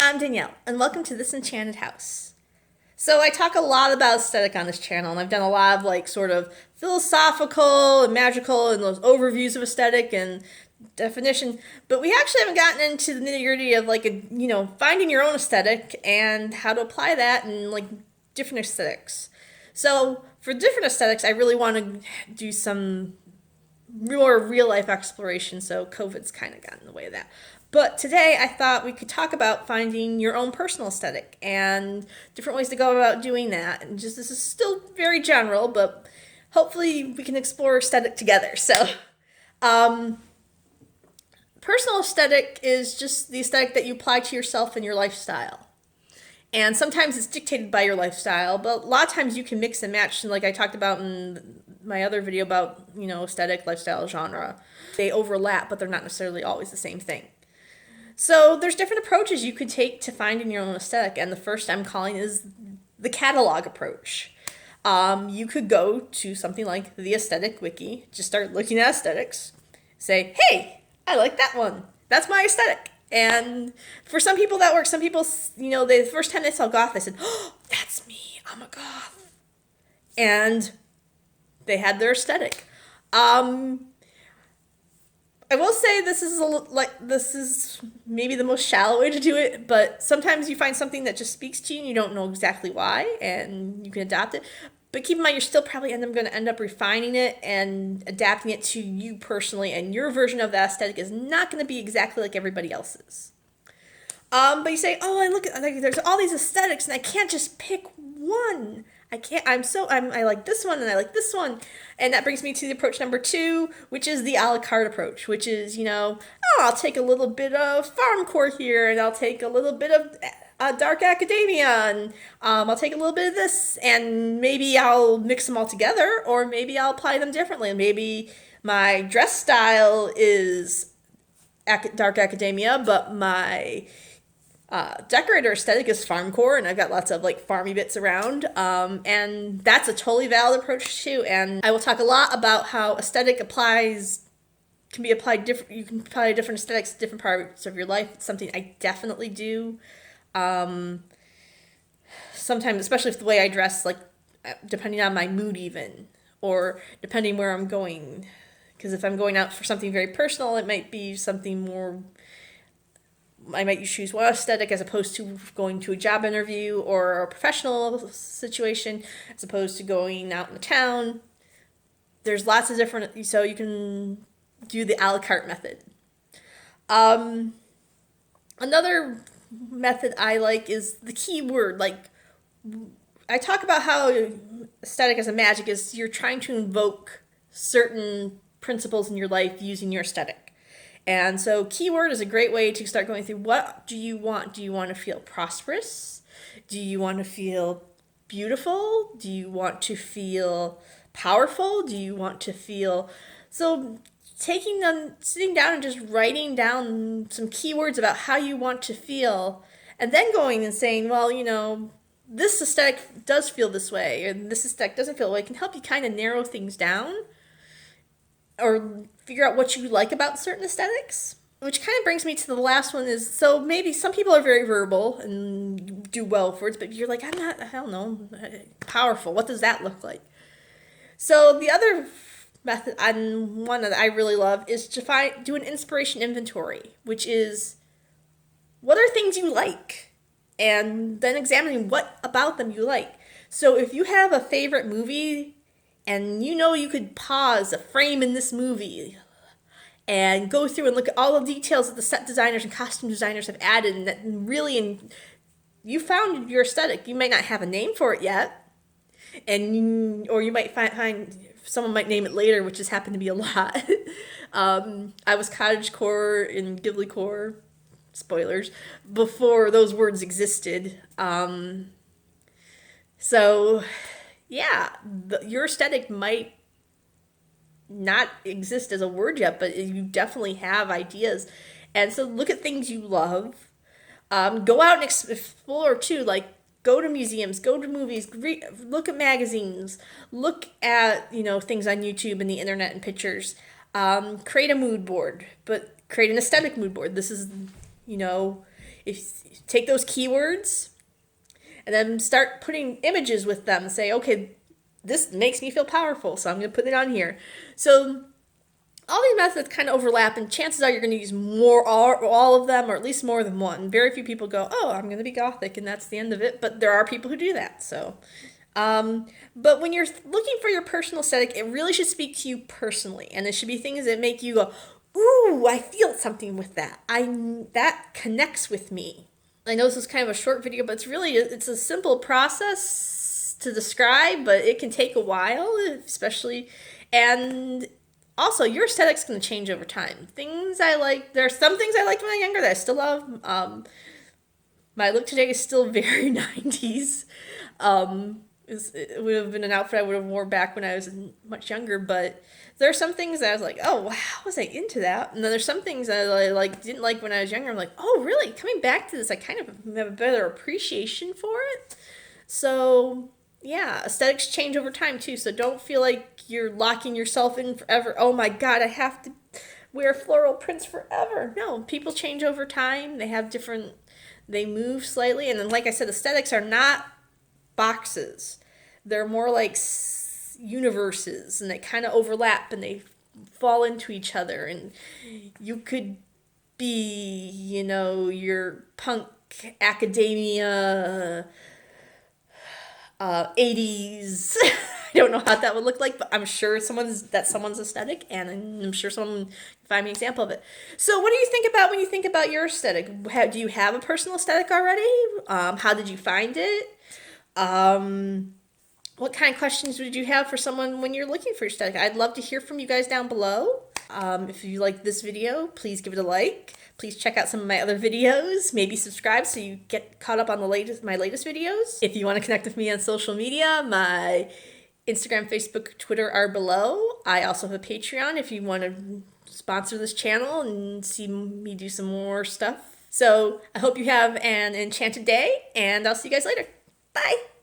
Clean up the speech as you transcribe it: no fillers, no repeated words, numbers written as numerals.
I'm Danielle, and welcome to This Enchanted House. So I talk a lot about aesthetic on this channel, and I've done a lot of sort of philosophical and magical and those overviews of aesthetic and definition, but we actually haven't gotten into the nitty-gritty of finding your own aesthetic and how to apply that in different aesthetics. So for different aesthetics, I really want to do some more real-life exploration, so COVID's kind of gotten in the way of that. But today I thought we could talk about finding your own personal aesthetic and different ways to go about doing that. And just this is still very general, but hopefully we can explore aesthetic together. So, personal aesthetic is just the aesthetic that you apply to yourself and your lifestyle. And sometimes it's dictated by your lifestyle, but a lot of times you can mix and match. And like I talked about in my other video about, aesthetic, lifestyle, genre. They overlap, but they're not necessarily always the same thing. So there's different approaches you could take to finding your own aesthetic, and the first I'm calling is the catalog approach. You could go to something like the Aesthetic Wiki, just start looking at aesthetics, say, hey, I like that one. That's my aesthetic. And for some people that works. Some people, the first time they saw goth, they said, oh, that's me. I'm a goth. And they had their aesthetic. I will say this is maybe the most shallow way to do it, but sometimes you find something that just speaks to you and you don't know exactly why, and you can adopt it. But keep in mind, you're still probably going to end up refining it and adapting it to you personally, and your version of that aesthetic is not going to be exactly like everybody else's. But you say, oh, there's all these aesthetics and I can't just pick one. I like this one and I like this one. And that brings me to the approach number 2, which is the a la carte approach, which is, I'll take a little bit of farmcore here and I'll take a little bit of dark academia and I'll take a little bit of this and maybe I'll mix them all together, or maybe I'll apply them differently. Maybe my dress style is dark academia, but my decorator aesthetic is farmcore, and I've got lots of farmy bits around, and that's a totally valid approach too. And I will talk a lot about how aesthetic can be applied different. You can apply different aesthetics to different parts of your life. It's something I definitely do. Sometimes, especially with the way I dress, depending on my mood even, or depending where I'm going. Because if I'm going out for something very personal, it might be something more. I might choose one aesthetic as opposed to going to a job interview or a professional situation, as opposed to going out in the town. There's lots of different, so you can do the a la carte method. Another method I like is the keyword. I talk about how aesthetic as a magic is you're trying to invoke certain principles in your life using your aesthetic. And so keyword is a great way to start going through, what do you want? Do you want to feel prosperous? Do you want to feel beautiful? Do you want to feel powerful? Do you want to feel... So sitting down and just writing down some keywords about how you want to feel, and then going and saying, well, this aesthetic does feel this way, or this aesthetic doesn't feel that way, can help you kind of narrow things down or figure out what you like about certain aesthetics. Which kind of brings me to the last one is, so maybe some people are very verbal and do well for it, but you're like, I don't know, powerful. What does that look like? So the other method, and one that I really love, is to do an inspiration inventory, which is, what are things you like? And then examining what about them you like. So if you have a favorite movie, and you could pause a frame in this movie and go through and look at all the details that the set designers and costume designers have added, and that really, you found your aesthetic. You might not have a name for it yet, or you might find someone might name it later, which has happened to be a lot. I was cottagecore and Ghibli-core, spoilers, before those words existed. So... yeah, your aesthetic might not exist as a word yet, but you definitely have ideas. And so look at things you love. Go out and explore too, go to museums, go to movies, look at magazines, look at, things on YouTube and the internet and pictures. Create a mood board, but create an aesthetic mood board. This is, if you take those keywords and then start putting images with them and say, okay, this makes me feel powerful, so I'm going to put it on here. So all these methods kind of overlap, and chances are you're going to use all of them, or at least more than one. Very few people go, oh, I'm going to be Gothic, and that's the end of it. But there are people who do that. So, but when you're looking for your personal aesthetic, it really should speak to you personally, and it should be things that make you go, ooh, I feel something with that. That connects with me. I know this is kind of a short video, but it's a simple process to describe, but it can take a while, especially, and also, your aesthetic's going to change over time. There are some things I liked when I was younger that I still love. My look today is still very 90s. It would have been an outfit I would have worn back when I was much younger, but there are some things that I was like, oh, wow, how was I into that? And then there's some things that I didn't like when I was younger. I'm like, oh, really? Coming back to this, I kind of have a better appreciation for it. So, yeah, aesthetics change over time too, so don't feel like you're locking yourself in forever. Oh my God, I have to wear floral prints forever. No, people change over time. They move slightly. And then, like I said, aesthetics are not boxes. They're more like universes, and they kind of overlap and they fall into each other. And you could be, your punk academia 80s. I don't know how that would look like, but I'm sure someone's aesthetic, and I'm sure someone can find me an example of it. So what do you think about when you think about your aesthetic? Do you have a personal aesthetic already? How did you find it? What kind of questions would you have for someone when you're looking for your aesthetic? I'd love to hear from you guys down below. If you like this video, please give it a like. Please check out some of my other videos. Maybe subscribe so you get caught up on my latest videos. If you want to connect with me on social media, my Instagram, Facebook, Twitter are below. I also have a Patreon if you want to sponsor this channel and see me do some more stuff. So I hope you have an enchanted day, and I'll see you guys later. Bye!